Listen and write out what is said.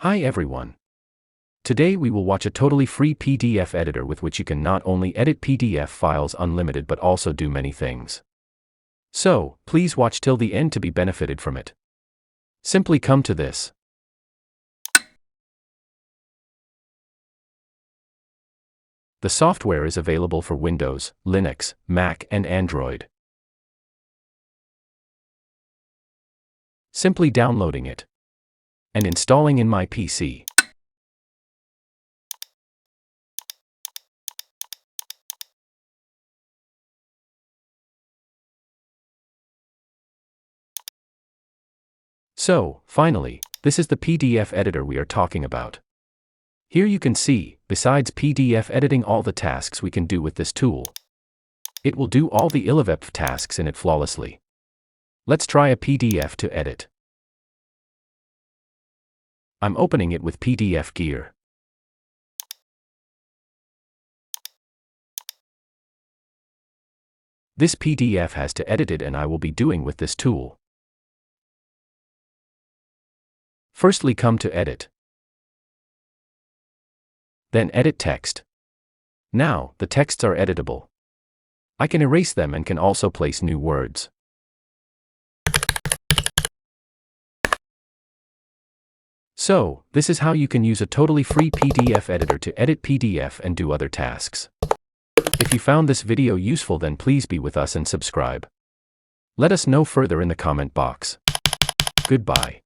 Hi everyone. Today we will watch a totally free PDF editor with which you can not only edit PDF files unlimited but also do many things. So, please watch till the end to be benefited from it. Simply come to this. The software is available for Windows, Linux, Mac and Android. Simply downloading it and installing in my PC. So, finally, this is the PDF editor we are talking about. Here you can see, besides PDF editing, all the tasks we can do with this tool. It will do all the illustrative tasks in it flawlessly. Let's try a PDF to edit. I'm opening it with PDF Gear. This PDF has to edit it and I will be doing with this tool. Firstly, come to Edit. Then Edit Text. Now, the texts are editable. I can erase them and can also place new words. So, this is how you can use a totally free PDF editor to edit PDF and do other tasks. If you found this video useful, then please be with us and subscribe. Let us know further in the comment box. Goodbye.